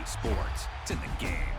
sports. It's in the game.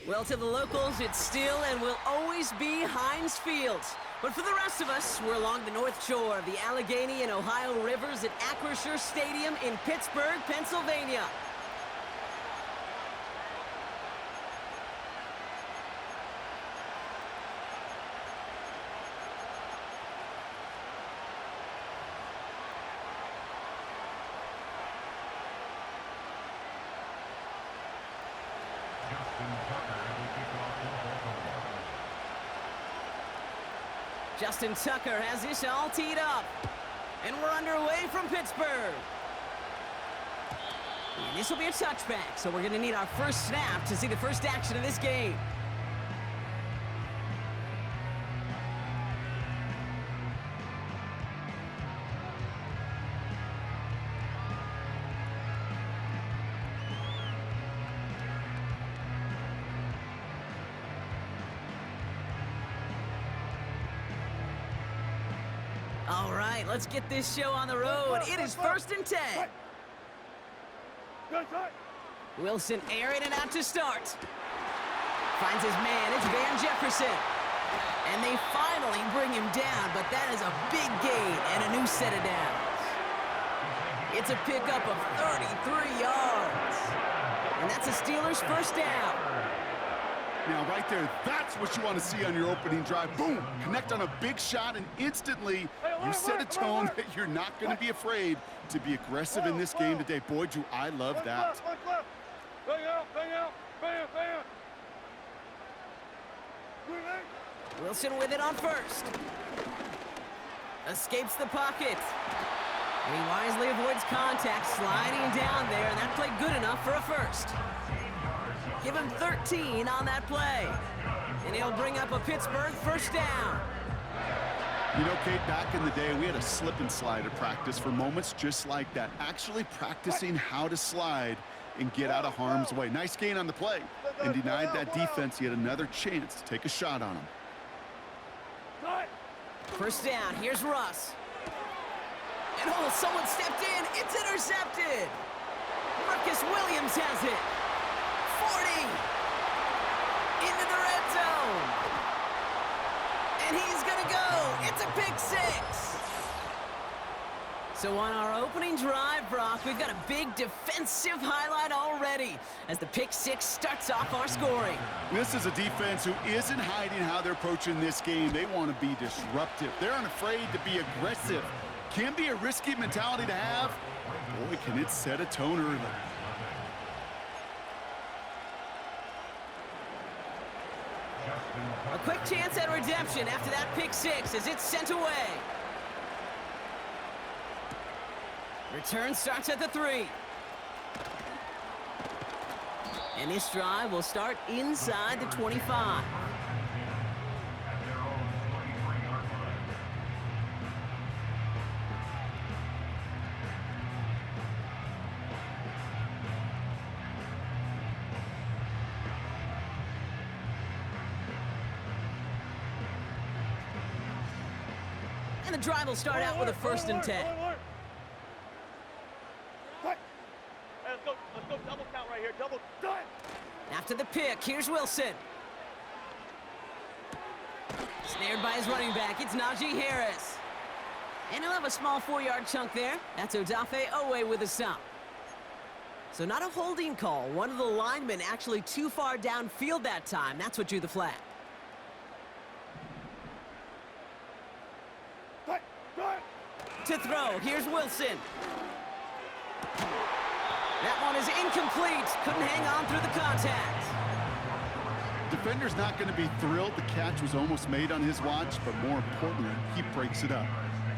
Well, to the locals, it's still and will always be Heinz Field. But for the rest of us, we're along the north shore of the Allegheny and Ohio rivers at Acrisure Stadium in Pittsburgh, Pennsylvania. Justin Tucker has this all teed up. And we're underway from Pittsburgh. And this will be a touchback, so we're going to need our first snap to see the first action of this game. All right, let's get this show on the road. It is 1st and 10. Wilson airing it out to start. Finds his man, it's Van Jefferson. And they finally bring him down, but that is a big gain and a new set of downs. It's a pickup of 33 yards. And that's a Steelers first down. Now, right there, that's what you want to see on your opening drive. Boom! Connect on a big shot, and instantly you set a tone that you're not going to be afraid to be aggressive in this game today. Boy, do I love that. Wilson with it on first. Escapes the pocket. And he wisely avoids contact, sliding down there, and that played good enough for a first. Give him 13 on that play. And he'll bring up a Pittsburgh first down. You know, Kate, back in the day, we had a slip and slide at practice for moments just like that. Actually practicing how to slide and get out of harm's way. Nice gain on the play. And denied that defense yet another chance to take a shot on him. First down, here's Russ. And oh, someone stepped in. It's intercepted. Marcus Williams has it. 40. Into the red zone. And he's going to go. It's a pick six. So on our opening drive, Brock, we've got a big defensive highlight already as the pick six starts off our scoring. This is a defense who isn't hiding how they're approaching this game. They want to be disruptive. They're unafraid to be aggressive. Can be a risky mentality to have. Boy, can it set a tone early. A quick chance at redemption after that pick six as it's sent away. Return starts at the 3. And this drive will start inside the 25. And the drive will start out with a 1st and 10. Let's go double count right here. Double done. After the pick, here's Wilson. Snared by his running back, it's Najee Harris. And he'll have a small 4-yard chunk there. That's Odafe Owe with a stop. So not a holding call. One of the linemen actually too far downfield that time. That's what drew the flag. To throw, here's Wilson. That one is incomplete. Couldn't hang on through the contact. Defender's not going to be thrilled. The catch was almost made on his watch, but more importantly, he breaks it up.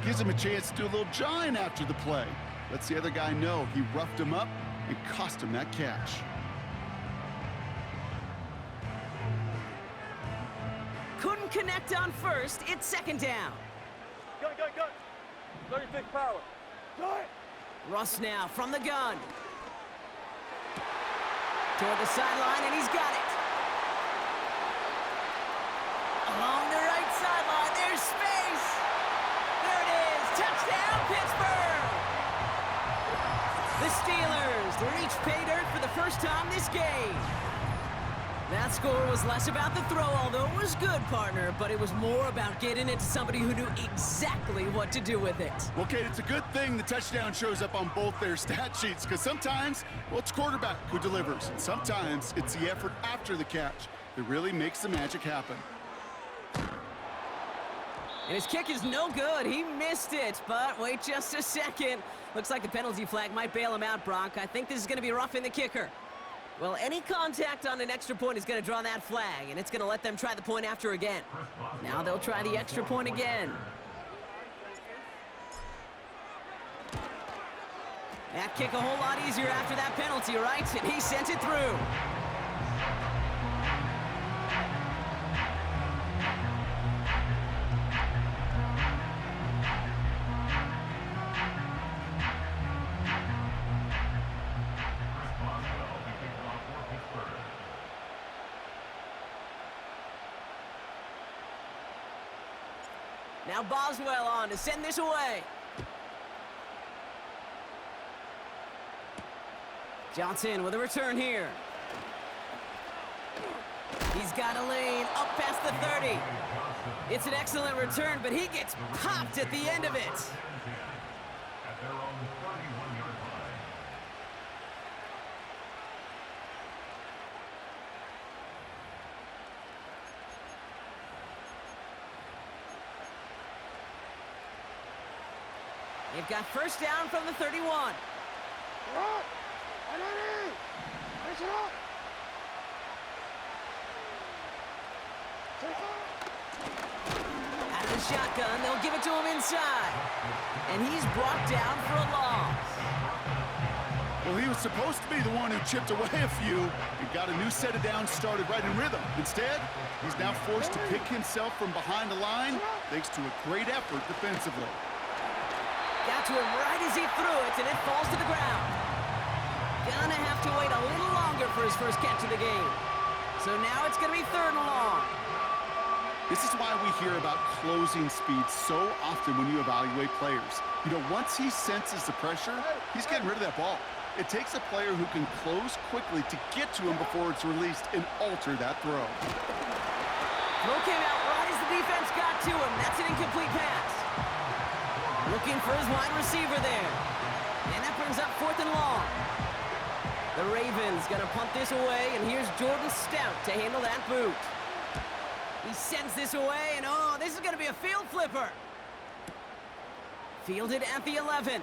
Gives him a chance to do a little jawing after the play. Lets the other guy know he roughed him up and cost him that catch. Couldn't connect on first. It's 2nd down. Go. 36 power. Russ now from the gun. Toward the sideline, and he's got it. Along the right sideline, there's space. There it is. Touchdown, Pittsburgh. The Steelers reach pay dirt for the first time this game. That score was less about the throw, although it was good, partner, but it was more about getting it to somebody who knew exactly what to do with it. Well, Kate, it's a good thing the touchdown shows up on both their stat sheets, because sometimes, well, it's quarterback who delivers, and sometimes it's the effort after the catch that really makes the magic happen. And his kick is no good. He missed it, but wait just a second. Looks like the penalty flag might bail him out, Brock. I think this is going to be roughing the kicker. Well, any contact on an extra point is going to draw that flag, and it's going to let them try the point after again. Now they'll try the extra point again. That kick a whole lot easier after that penalty, right? And he sent it through. Now Boswell on to send this away. Johnson with a return here. He's got a lane up past the 30. It's an excellent return, but he gets popped at the end of it. They've got first down from the 31. Out of the shotgun, they'll give it to him inside. And he's brought down for a loss. Well, he was supposed to be the one who chipped away a few and got a new set of downs started right in rhythm. Instead, he's now forced to pick himself from behind the line thanks to a great effort defensively. Got to him right as he threw it, and it falls to the ground. Gonna have to wait a little longer for his first catch of the game. So now it's gonna be 3rd and long. This is why we hear about closing speed so often when you evaluate players. You know, once he senses the pressure, he's getting rid of that ball. It takes a player who can close quickly to get to him before it's released and alter that throw. Throw came out right as the defense got to him. That's an incomplete pass. Looking for his wide receiver there. And that brings up 4th and long. The Ravens gonna punt this away, and here's Jordan Stout to handle that boot. He sends this away, and oh, this is gonna be a field flipper. Fielded at the 11.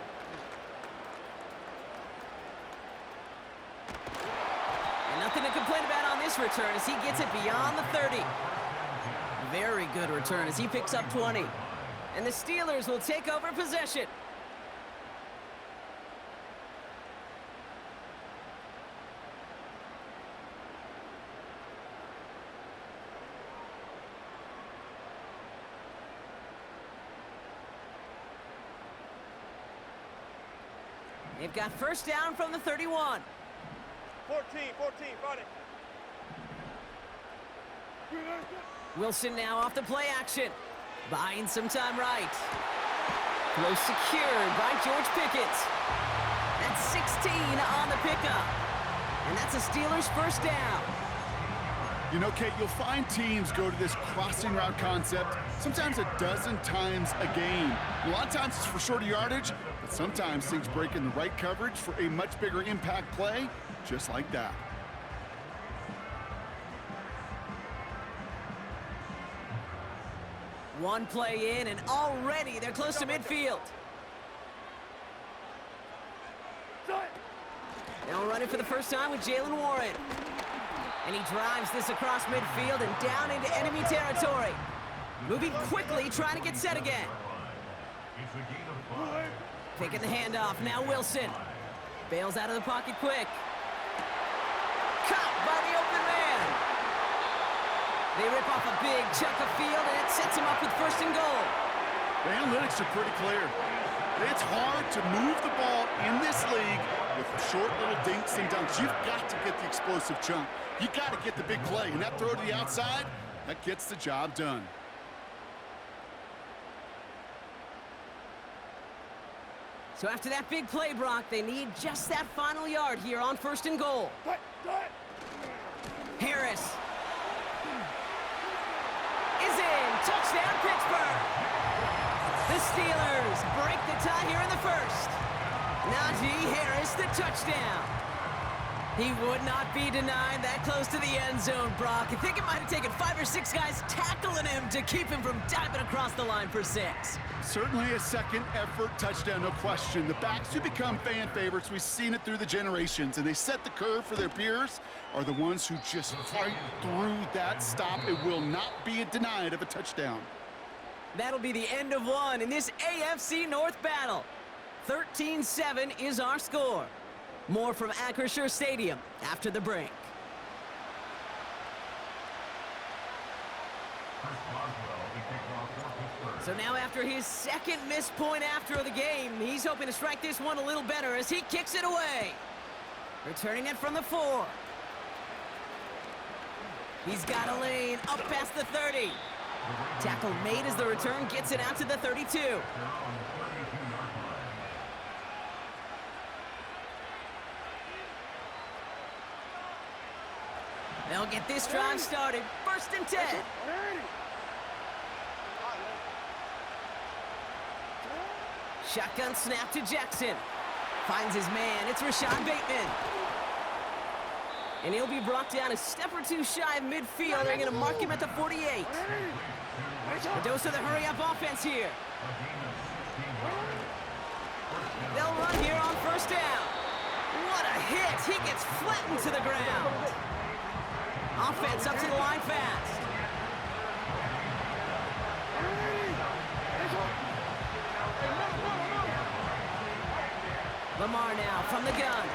And nothing to complain about on this return as he gets it beyond the 30. Very good return as he picks up 20. And the Steelers will take over possession. They've got first down from the 31. 14, front it. Wilson now off the play action. Buying some time right. Throw secured by George Pickett. That's 16 on the pickup. And that's a Steelers first down. You know, Kate, you'll find teams go to this crossing route concept sometimes a dozen times a game. A lot of times it's for shorter yardage, but sometimes things break in the right coverage for a much bigger impact play, just like that. One play in, and already they're close to midfield. Now running for the first time with Jalen Warren. And he drives this across midfield and down into enemy territory. Moving quickly, trying to get set again. Taking the handoff, now Wilson. Bails out of the pocket quick. Caught by the open man. They rip off a big chunk of field, and it sets him up with first and goal. The analytics are pretty clear. It's hard to move the ball in this league with short little dinks and dunks. You've got to get the explosive chunk. You got to get the big play, and that throw to the outside, that gets the job done. So after that big play, Brock, they need just that final yard here on first and goal. Harris is in. Touchdown, Pittsburgh. The Steelers break the tie here in the first. Najee Harris, the touchdown. He would not be denied that close to the end zone, Brock. I think it might have taken 5 or 6 guys tackling him to keep him from diving across the line for 6. Certainly a second effort touchdown, no question. The backs who become fan favorites, we've seen it through the generations, and they set the curve for their peers, are the ones who just fight through that stop. It will not be denied of a touchdown. That'll be the end of one in this AFC North battle. 13-7 is our score. More from Acrisure Stadium after the break. So now after his second missed point after the game, he's hoping to strike this one a little better as he kicks it away. Returning it from the 4. He's got a lane up past the 30. Tackle made as the return gets it out to the 32. They'll get this drive started. First and 10. Shotgun snap to Jackson. Finds his man. It's Rashad Bateman. And he'll be brought down a step or two shy of midfield. They're going to mark him at the 48. A dose of the hurry-up offense here. They'll run here on first down. What a hit. He gets flattened to the ground. Offense up to the line fast. Lamar now from the gun.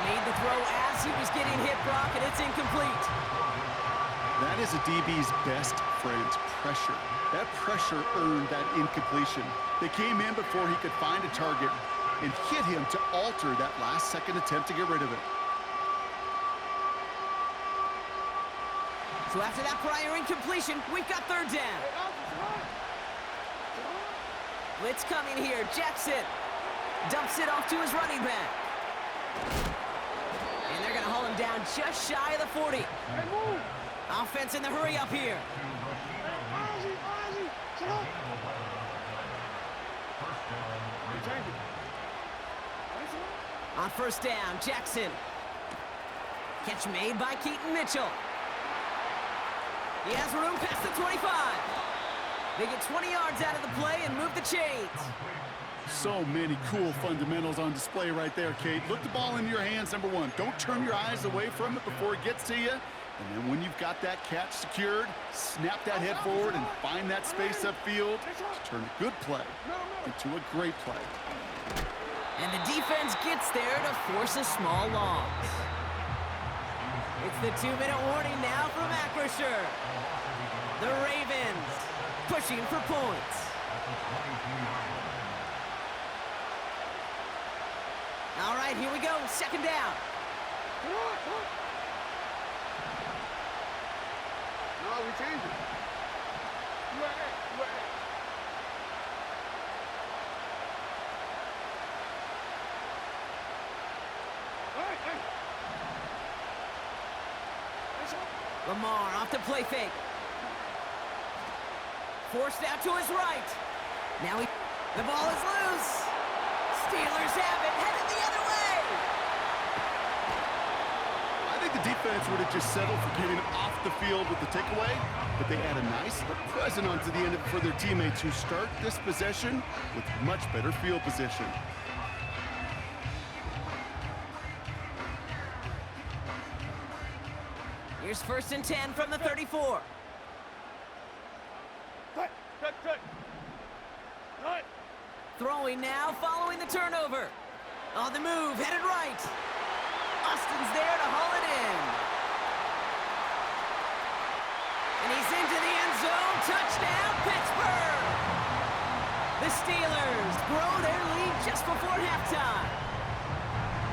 Made the throw as he was getting hit, Brock, and it's incomplete. That is a DB's best friend, pressure. That pressure earned that incompletion. They came in before he could find a target and hit him to alter that last-second attempt to get rid of it. So after that prior incompletion, we've got third down. Blitz coming here. Jackson dumps it off to his running back. And they're going to haul him down just shy of the 40. Offense in the hurry up here. On first down, Jackson. Catch made by Keaton Mitchell. He has room past the 25. They get 20 yards out of the play and move the chains. So many cool fundamentals on display right there, Kate. Look the ball into your hands, number one. Don't turn your eyes away from it before it gets to you. And then when you've got that catch secured, snap that head forward and find that space upfield to turn a good play into a great play. And the defense gets there to force a small loss. It's the 2-minute warning now from Acrisure. The Ravens pushing for points. All right, here we go. Second down. No, we changed it. Lamar off the play fake. Forced out to his right. Now the ball is loose. Steelers have it, headed the other way. I think the defense would have just settled for getting off the field with the takeaway, but they add a nice present onto the end of it for their teammates who start this possession with much better field position. Here's 1st and 10 from the 34. Throwing now, following the turnover. On the move, headed right. Austin's there to haul it in. And he's into the end zone. Touchdown, Pittsburgh! The Steelers grow their lead just before halftime.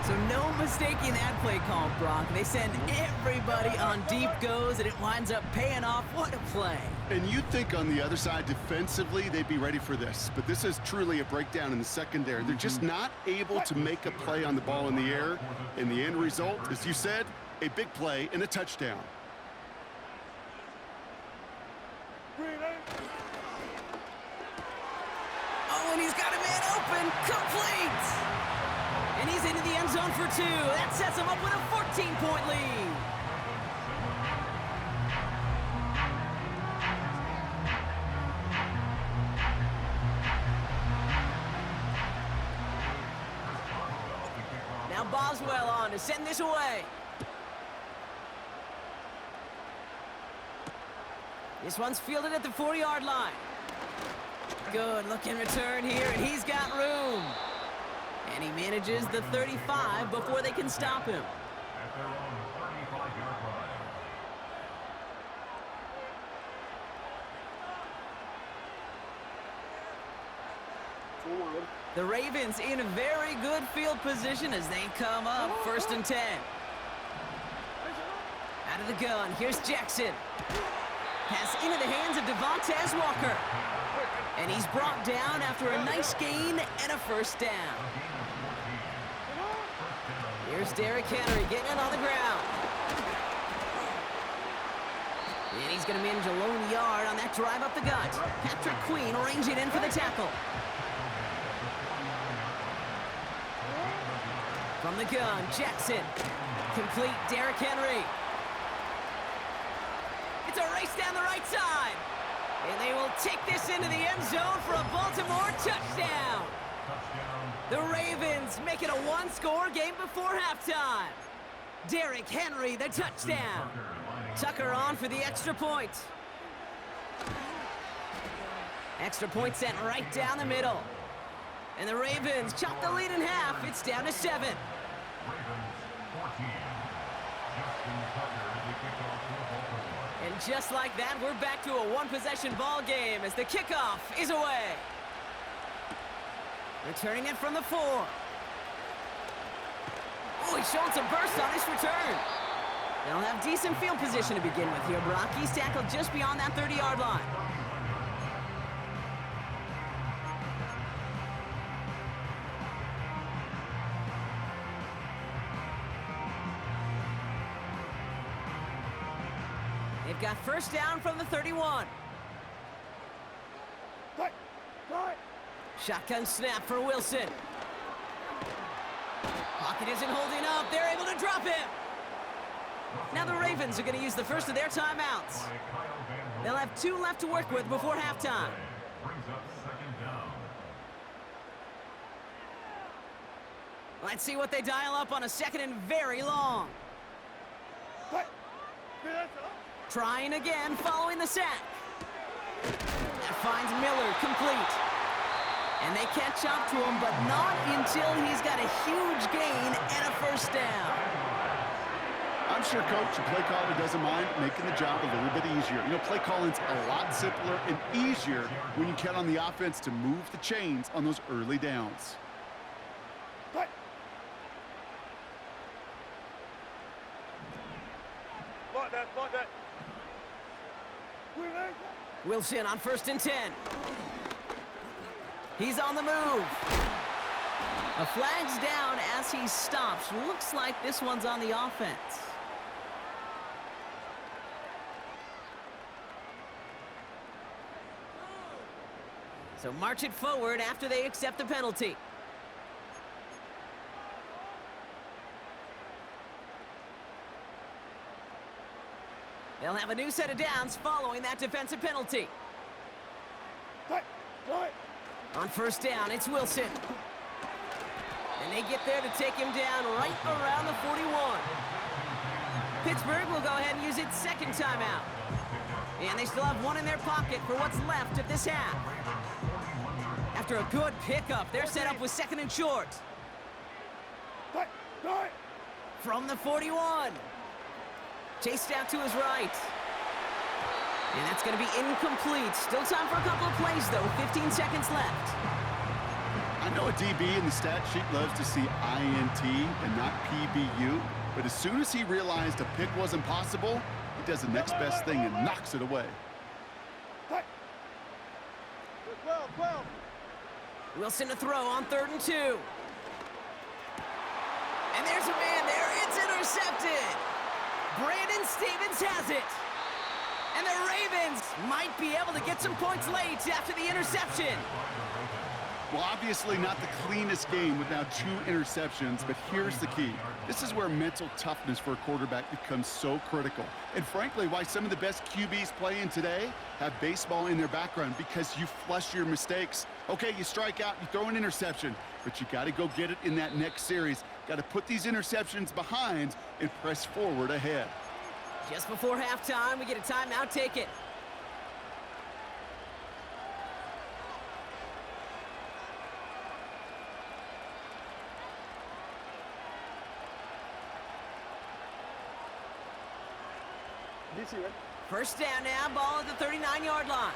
So no mistaking that play call, Brock. They send everybody on deep goes, and it winds up paying off. What a play. And you'd think on the other side, defensively, they'd be ready for this. But this is truly a breakdown in the secondary. They're just not able to make a play on the ball in the air. And the end result, as you said, a big play and a touchdown. Oh, and he's got a man open. Complete. And he's into the end zone for 2. That sets him up with a 14-point lead. Now Boswell on to send this away. This one's fielded at the 40-yard line. Good looking return here, and he's got room. And he manages the 35 before they can stop him. The Ravens in a very good field position as they come up 1st and 10. Out of the gun, here's Jackson. Pass into the hands of Devontae Walker. And he's brought down after a nice gain and a 1st down. Here's Derrick Henry getting it on the ground. And he's going to manage a lone yard on that drive up the gut. Patrick Queen arranging in for the tackle. From the gun, Jackson. Complete, Derrick Henry. It's a race down the right side. And they will take this into the end zone for a Baltimore touchdown. The Ravens make it a one-score game before halftime. Derrick Henry, the touchdown. Tucker on for the extra point. Extra point sent right down the middle. And the Ravens chop the lead in half. It's down to 7. And just like that, we're back to a one-possession ball game as the kickoff is away. Returning it from the 4. Oh, he's showing some burst on his return. They'll have decent field position to begin with here, Brock. He's tackled just beyond that 30-yard line. They've got 1st down from the 31. Shotgun snap for Wilson. Pocket isn't holding up. They're able to drop him. Now the Ravens are going to use the first of their timeouts. They'll have 2 left to work with before halftime. Let's see what they dial up on a 2nd and very long. Trying again following the sack. That finds Miller complete. And they catch up to him, but not until he's got a huge gain and a first down. I'm sure, Coach, the play caller doesn't mind making the job a little bit easier. You know, play calling's a lot simpler and easier when you count on the offense to move the chains on those early downs. Block that. Wilson on 1st and 10. He's on the move. A flag's down as he stops. Looks like this one's on the offense. So march it forward after they accept the penalty. They'll have a new set of downs following that defensive penalty. On 1st down, it's Wilson. And they get there to take him down right around the 41. Pittsburgh will go ahead and use its second timeout. And they still have one in their pocket for what's left of this half. After a good pickup, they're set up with 2nd and short. From the 41. Chased out to his right. And that's going to be incomplete. Still time for a couple of plays, though. 15 seconds left. I know a DB in the stat sheet loves to see INT and not PBU, but as soon as he realized a pick wasn't possible, he does the next best thing and knocks it away. Wilson to throw on 3rd and 2. And there's a man there. It's intercepted. Brandon Stevens has it. And the Ravens might be able to get some points late after the interception. Well, obviously not the cleanest game with now 2 interceptions, but here's the key. This is where mental toughness for a quarterback becomes so critical. And frankly, why some of the best QBs playing today have baseball in their background, because you flush your mistakes. Okay, you strike out, you throw an interception, but you got to go get it in that next series. Got to put these interceptions behind and press forward ahead. Just before halftime, we get a timeout. Take it. First down now, ball at the 39-yard line.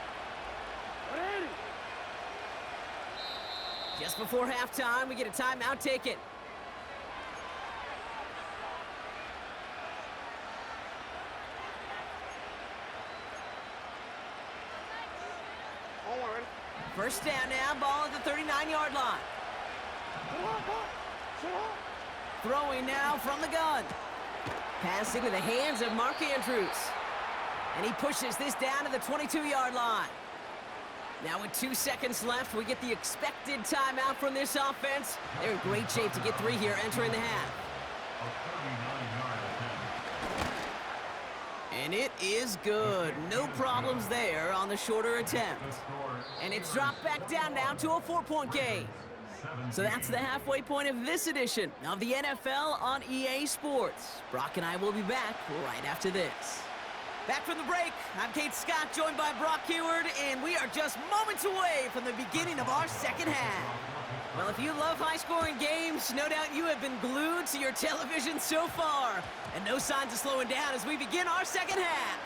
Just before halftime, we get a timeout. Take it. First down now, ball at the 39-yard line. Throwing now from the gun. Pass into the hands of Mark Andrews. And he pushes this down to the 22-yard line. Now with 2 seconds left, we get the expected timeout from this offense. They're in great shape to get 3 here entering the half. And it is good. No problems there on the shorter attempt. And it's dropped back down now to a 4-point game. So that's the halfway point of this edition of the NFL on EA Sports. Brock and I will be back right after this. Back from the break, I'm Kate Scott, joined by Brock Heward, and we are just moments away from the beginning of our second half. Well, if you love high-scoring games, no doubt you have been glued to your television so far. And no signs of slowing down as we begin our second half.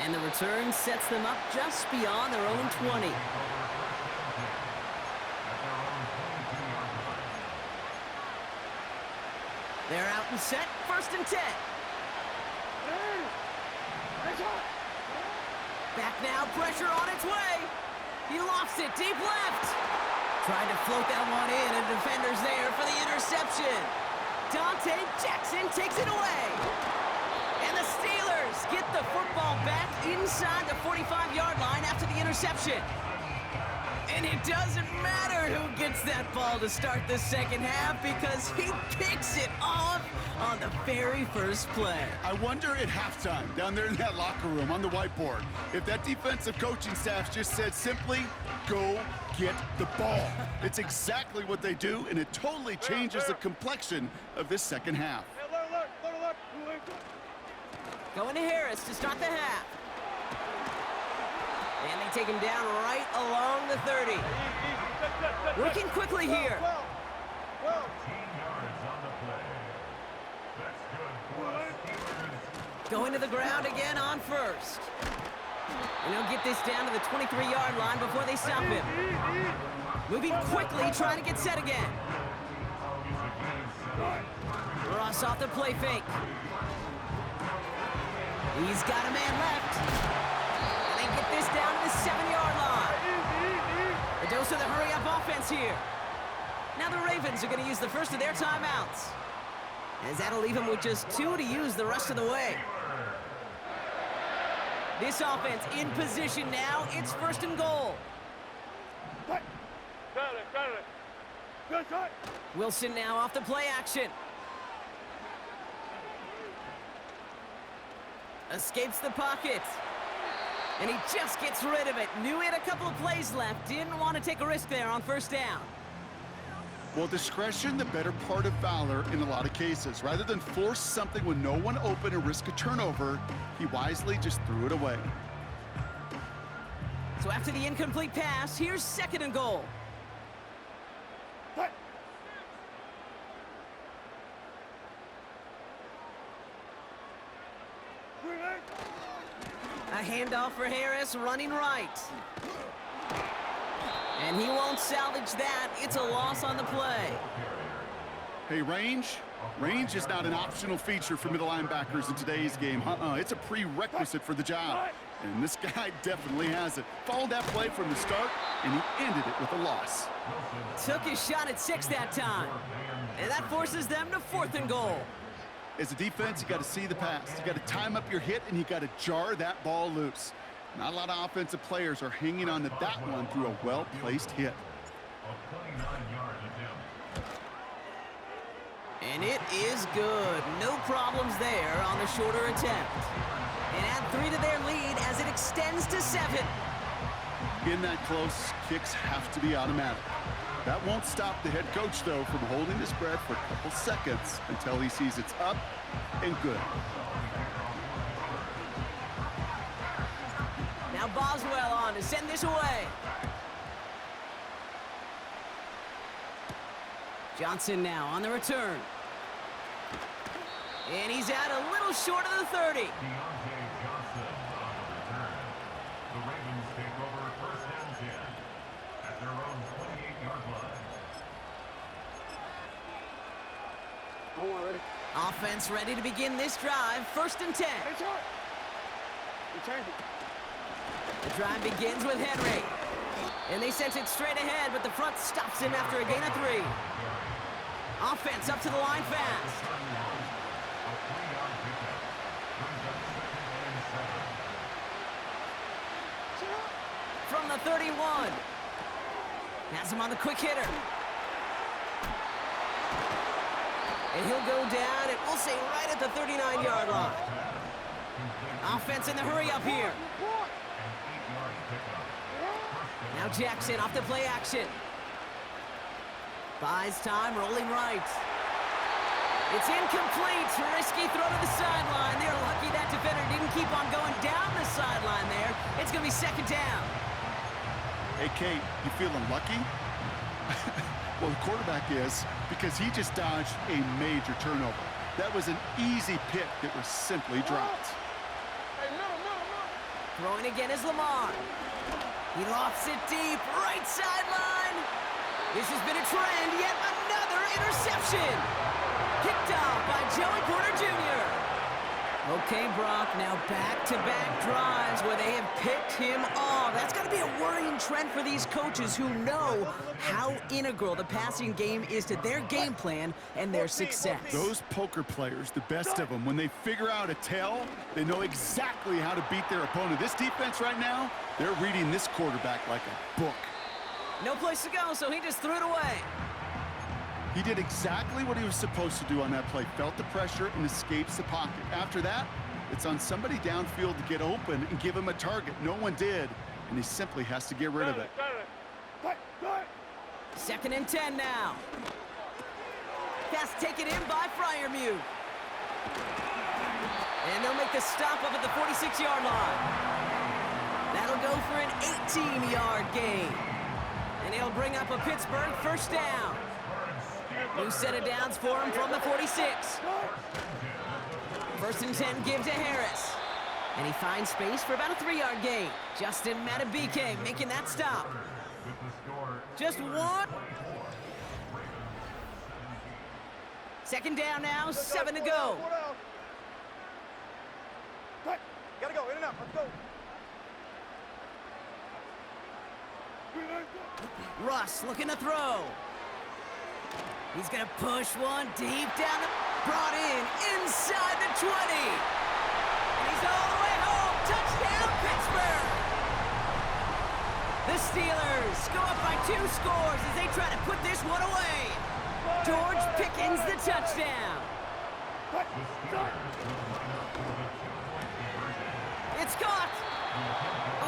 And the return sets them up just beyond their own 20. They're out and set, 1st and 10. Back now, pressure on its way. He lofts it deep left. Tried to float that one in, and defender's there for the interception. Dante Jackson takes it away. And the Steelers get the football back inside the 45-yard line after the interception. And it doesn't matter who gets that ball to start the second half, because he picks it off on the very first play. I wonder at halftime, down there in that locker room on the whiteboard, if that defensive coaching staff just said simply, go get the ball. It's exactly what they do, and it totally changes the complexion of this second half. Going to Harris to start the half. And they take him down right along the 30. Working quickly here. Going to the ground again on first. And he'll get this down to the 23-yard line before they stop him. Moving quickly, trying to get set again. Ross off the play fake. He's got a man left. And they get this down to the 7-yard line. A dose of the hurry-up offense here. Now the Ravens are going to use the first of their timeouts, as that'll leave them with just 2 to use the rest of the way. This offense in position now. It's first and goal. Wilson now off the play action. Escapes the pocket. And he just gets rid of it. Knew he had a couple of plays left. Didn't want to take a risk there on first down. Well, discretion, the better part of valor in a lot of cases. Rather than force something with no one open and risk a turnover, he wisely just threw it away. So after the incomplete pass, here's second and goal. A handoff for Harris, running right. And he won't salvage that. It's a loss on the play. Hey, range is not an optional feature for middle linebackers in today's game. It's a prerequisite for the job. And this guy definitely has it. Followed that play from the start, and he ended it with a loss. Took his shot at 6 that time. And that forces them to fourth and goal. As a defense, you got to see the pass. You got to time up your hit, and you got to jar that ball loose. Not a lot of offensive players are hanging on to that one through a well-placed hit. And it is good. No problems there on the shorter attempt. And add 3 to their lead as it extends to 7. In that close, kicks have to be automatic. That won't stop the head coach, though, from holding the spread for a couple seconds until he sees it's up and good. Now Boswell on to send this away. Johnson now on the return. And he's out a little short of the 30. Offense ready to begin this drive. First and 10. The drive begins with Henry. And they sent it straight ahead, but the front stops him after a gain of 3. Offense up to the line fast. From the 31. Has him on the quick hitter. And he'll go down, and we'll say right at the 39-yard line. Offense in the hurry up here. Now Jackson off the play action. Buys time, rolling right. It's incomplete. Risky throw to the sideline. They're lucky that defender didn't keep on going down the sideline there. It's going to be second down. Hey, Kate, you feeling lucky? Well, the quarterback is, because he just dodged a major turnover. That was an easy pick that was simply dropped. Throwing again is Lamar. He lofts it deep, right sideline. This has been a trend, yet another interception. Picked off by Joey Porter Jr. Okay, Brock, now back-to-back drives where they have picked him off. That's got to be a worrying trend for these coaches who know how integral the passing game is to their game plan and their success. Those poker players, the best of them, when they figure out a tell, they know exactly how to beat their opponent. This defense right now, they're reading this quarterback like a book. No place to go, so he just threw it away. He did exactly what he was supposed to do on that play. Felt the pressure and escapes the pocket. After that, it's on somebody downfield to get open and give him a target. No one did, and he simply has to get rid of it. Second and 10 now. Pass taken in by Freiermuth. And they'll make the a stop up at the 46-yard line. That'll go for an 18-yard gain. And he'll bring up a Pittsburgh first down. New set of downs for him from the 46. First and 10 give to Harris. And he finds space for about a 3-yard gain. Justin Matabike making that stop. Just one. Second down now, 7 to go. Gotta go, in and out, let's go. Russ looking to throw. He's gonna push one deep down, brought in inside the 20. And he's all the way home. Touchdown, Pittsburgh! The Steelers go up by 2 scores as they try to put this one away. George Pickens the touchdown. It's caught.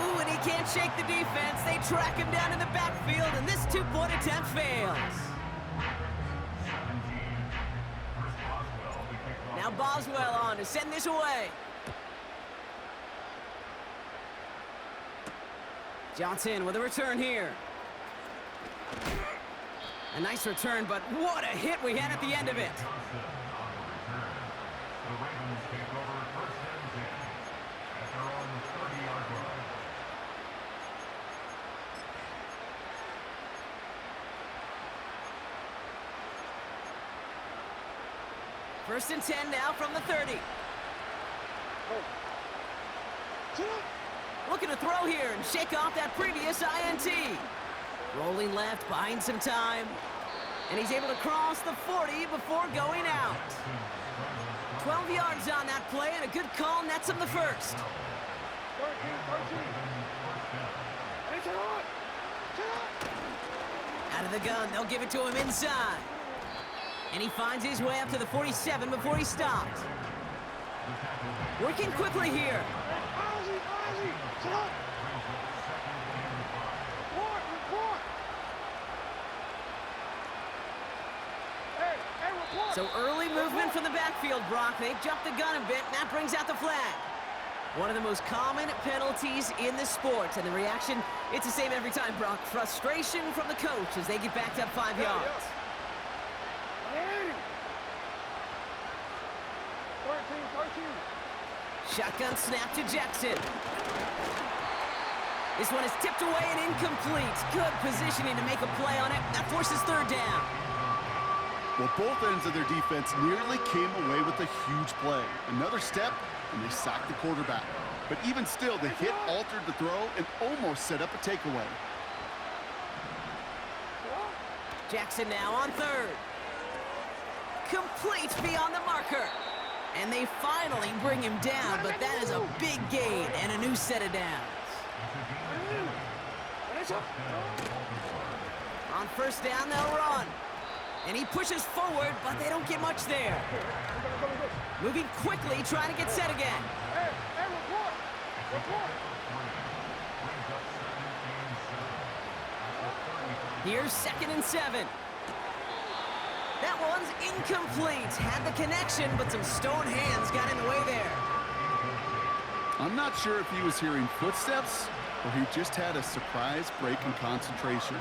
Ooh, and he can't shake the defense. They track him down in the backfield, and this 2-point attempt fails. Now Boswell on to send this away. Johnson with a return here. A nice return, but what a hit we had at the end of it. First and 10 now from the 30. Looking to throw here and shake off that previous INT. Rolling left, buying some time. And he's able to cross the 40 before going out. 12 yards on that play, and a good call nets him the first. Out of the gun, they'll give it to him inside. And he finds his way up to the 47 before he stops. Working quickly here. So early movement from the backfield, Brock. They jumped the gun a bit, and that brings out the flag. One of the most common penalties in the sport, and the reaction, it's the same every time, Brock. Frustration from the coach as they get backed up 5 yards. Shotgun snap to Jackson. This one is tipped away and incomplete. Good positioning to make a play on it. That forces third down. Well, both ends of their defense nearly came away with a huge play. Another step, and they sacked the quarterback. But even still, the hit altered the throw and almost set up a takeaway. Jackson now on third. Complete beyond the marker. And they finally bring him down, but that is a big gain and a new set of downs. On first down, they'll run. And he pushes forward, but they don't get much there. Moving quickly, trying to get set again. Here's 2nd and 7. That one's incomplete. Had the connection, but some stone hands got in the way there. I'm not sure if he was hearing footsteps or he just had a surprise break in concentration.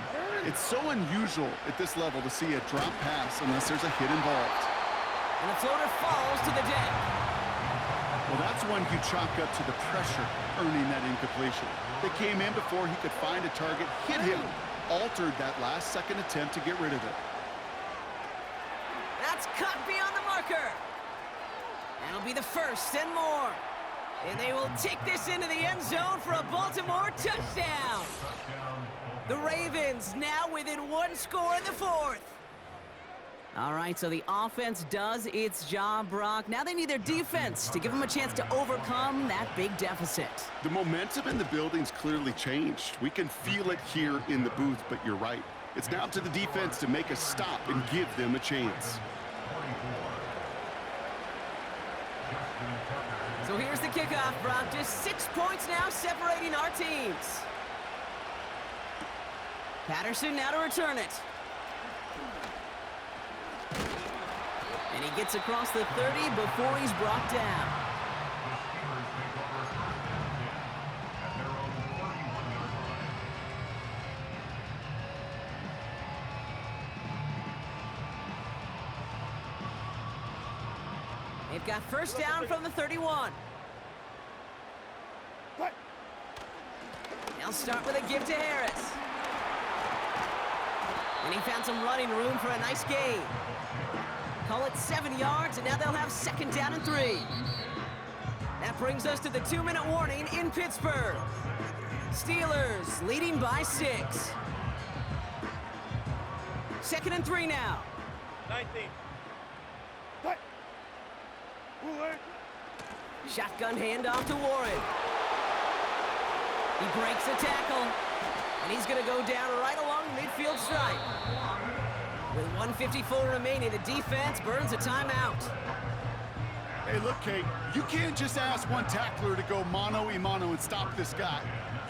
It's so unusual at this level to see a drop pass unless there's a hit involved. And the floater falls to the deck. Well, that's one you chalk up to the pressure earning that incompletion. They came in before he could find a target, hit him, altered that last second attempt to get rid of it. That's cut beyond the marker. That'll be the first and more. And they will take this into the end zone for a Baltimore touchdown. The Ravens now within 1 score in the 4th. All right, so the offense does its job, Brock. Now they need their defense to give them a chance to overcome that big deficit. The momentum in the building's clearly changed. We can feel it here in the booth, but you're right. It's now up to the defense to make a stop and give them a chance. So here's the kickoff, Brock. Just 6 points now separating our teams. Patterson now to return it. And he gets across the 30 before he's brought down. They've got first down from the 31. They'll start with a give to Harris. And he found some running room for a nice gain. Call it 7 yards, and now they'll have second down and 3. That brings us to the 2-minute warning in Pittsburgh. Steelers leading by 6. Second and 3 now. 19. Shotgun handoff to Warren. He breaks the tackle, and he's going to go down right along the midfield stripe. With 1:54 remaining, the defense burns a timeout. Hey, look, Kate, you can't just ask one tackler to go mano-a-mano and stop this guy.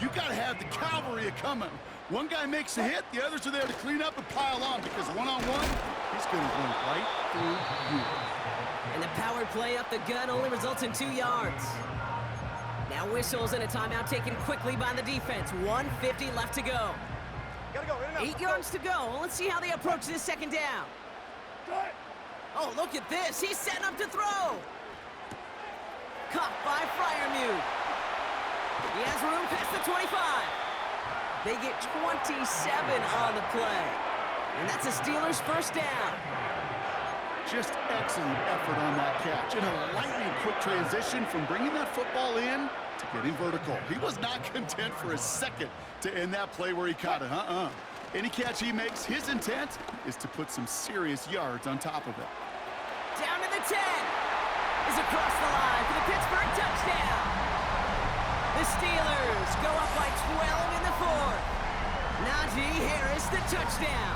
You got to have the cavalry coming. One guy makes a hit, the others are there to clean up and pile on, because one-on-one, he's going to run right through you. And the power play up the gut only results in 2 yards. Now whistles and a timeout taken quickly by the defense. 1:50 left to go. Gotta go, in and out. 8 yards to go. Well, let's see how they approach this second down. Oh, look at this. He's setting up to throw. Caught by Freiermuth. He has room past the 25. They get 27 on the play. And that's a Steelers first down. Just excellent effort on that catch. And a lightning quick transition from bringing that football in to getting vertical. He was not content for a second to end that play where he caught it. Any catch he makes, his intent is to put some serious yards on top of it. Down to the 10. Is across the line for the Pittsburgh touchdown. The Steelers go up by 12 in the 4th. Najee Harris, the touchdown.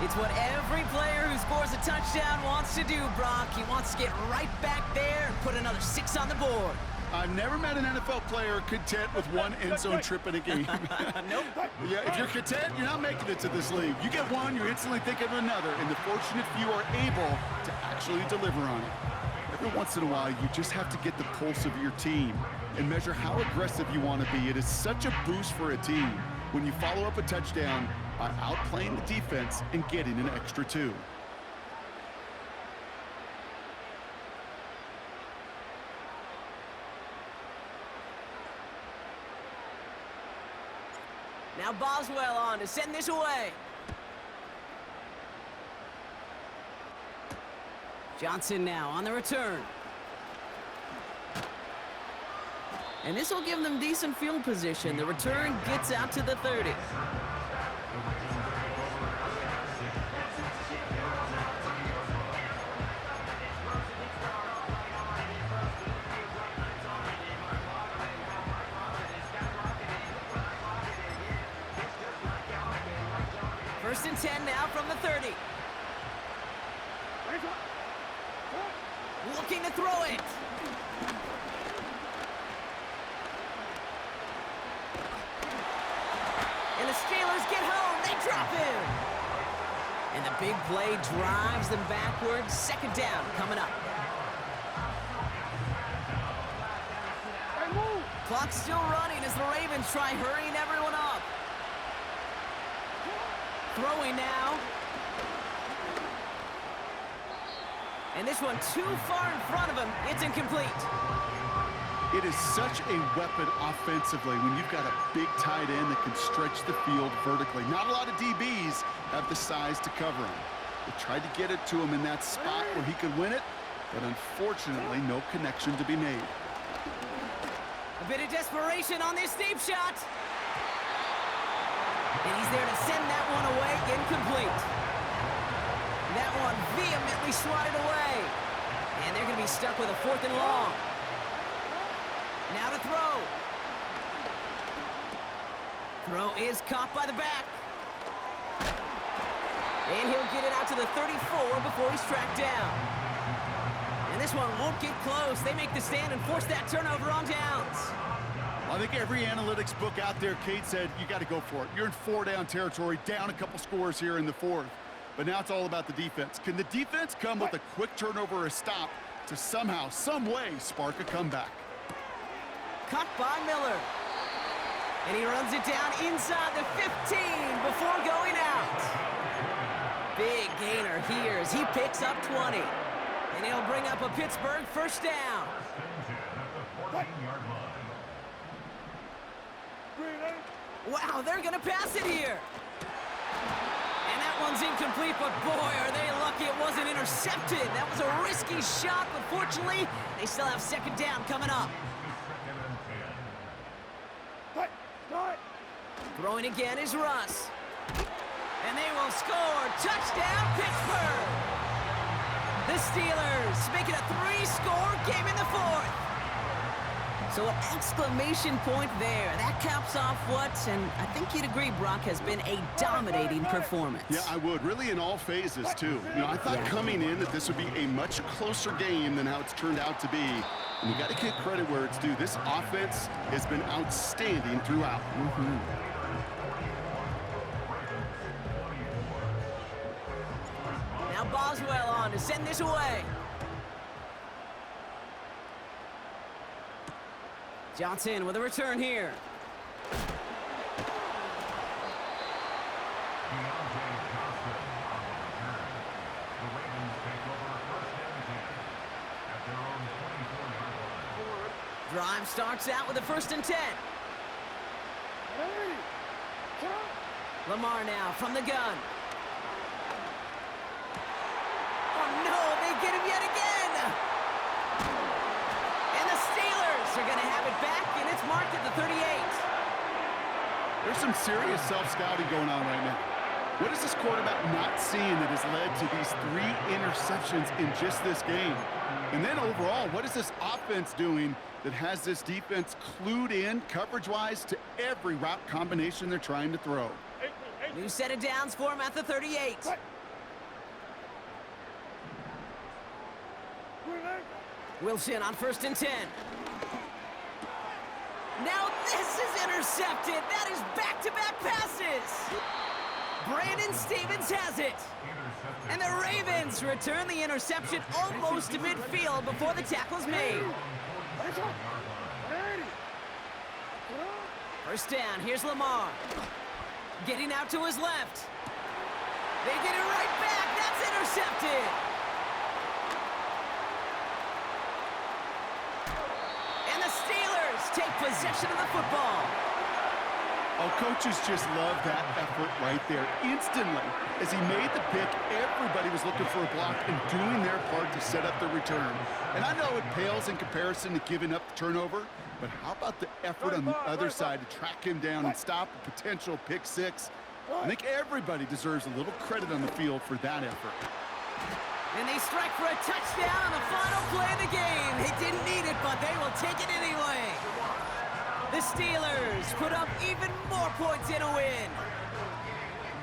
It's what every player who scores a touchdown wants to do, Brock. He wants to get right back there and put another 6 on the board. I've never met an NFL player content with one end zone trip in a game. Nope. Yeah, if you're content, you're not making it to this league. You get one, you're instantly thinking of another, and the fortunate few are able to actually deliver on it. Every once in a while, you just have to get the pulse of your team and measure how aggressive you want to be. It is such a boost for a team when you follow up a touchdown by outplaying the defense and getting an extra 2. Now Boswell on to send this away. Johnson now on the return. And this will give them decent field position. The return gets out to the 30. First and 10 now from the 30. Looking to throw it. And the Steelers get home. They drop him. And the big play drives them backwards. Second down coming up. Clock's still running as the Ravens try hurrying everyone up. Throwing now. And this one too far in front of him. It's incomplete. It is such a weapon offensively when you've got a big tight end that can stretch the field vertically. Not a lot of DBs have the size to cover him. They tried to get it to him in that spot where he could win it, but unfortunately no connection to be made. A bit of desperation on this deep shot. And he's there to send that one away, incomplete. That one vehemently swatted away. And they're going to be stuck with a 4th and long. Now to throw. Throw is caught by the back. And he'll get it out to the 34 before he's tracked down. And this one won't get close. They make the stand and force that turnover on downs. I think every analytics book out there, Kate, said you got to go for it. You're in 4-down territory, down a couple scores here in the 4th. But now it's all about the defense. Can the defense come with a quick turnover or a stop to somehow, some way, spark a comeback? Cut by Miller. And he runs it down inside the 15 before going out. Big gainer here as he picks up 20. And he'll bring up a Pittsburgh first down. Wow, they're going to pass it here. And that one's incomplete, but boy, are they lucky it wasn't intercepted. That was a risky shot, but fortunately, they still have second down coming up. Throwing again is Russ. And they will score. Touchdown, Pittsburgh! The Steelers make it a 3-score game in the fourth. So an exclamation point there. That caps off what, and I think you'd agree, Brock, has been a dominating performance. Yeah, I would. Really in all phases, too. You know, I thought coming in that this would be a much closer game than how it's turned out to be. And you got to give credit where it's due. This offense has been outstanding throughout. Now Boswell on to send this away. Johnson with a return here. Drive starts out with a 1st and 10. Lamar now from the gun. Oh no, they get him yet again. And the Steelers are going to have it back, and it's marked at the 38. There's some serious self-scouting going on right now. What is this quarterback not seeing that has led to these 3 interceptions in just this game? And then overall, what is this offense doing that has this defense clued in coverage-wise to every route combination they're trying to throw? New set of downs for him at the 38. Wilson on 1st and 10. Now this is intercepted. That is back-to-back passes. Brandon Stevens has it. And the Ravens return the interception almost to midfield before the tackle's made. First down, here's Lamar. Getting out to his left. They get it right back. That's intercepted. And the Steelers take possession of the football. Oh, coaches just love that effort right there. Instantly, as he made the pick, everybody was looking for a block and doing their part to set up the return. And I know it pales in comparison to giving up the turnover, but how about the effort on the other side to track him down and stop a potential pick 6? I think everybody deserves a little credit on the field for that effort. And they strike for a touchdown on the final play of the game. They didn't need it, but they will take it anyway. The Steelers put up even more points in a win.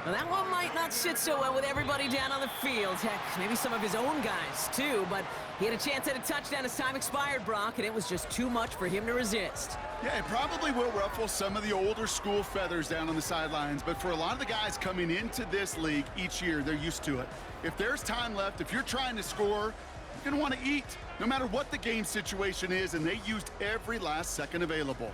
Well, that one might not sit so well with everybody down on the field. Heck, maybe some of his own guys, too. But he had a chance at a touchdown as time expired, Brock, and it was just too much for him to resist. Yeah, it probably will ruffle some of the older school feathers down on the sidelines. But for a lot of the guys coming into this league each year, they're used to it. If there's time left, if you're trying to score, you're going to want to eat, no matter what the game situation is, and they used every last second available.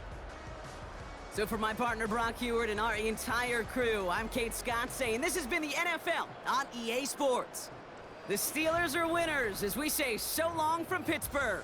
So for my partner, Brock Heward, and our entire crew, I'm Kate Scott saying this has been the NFL on EA Sports. The Steelers are winners as we say so long from Pittsburgh.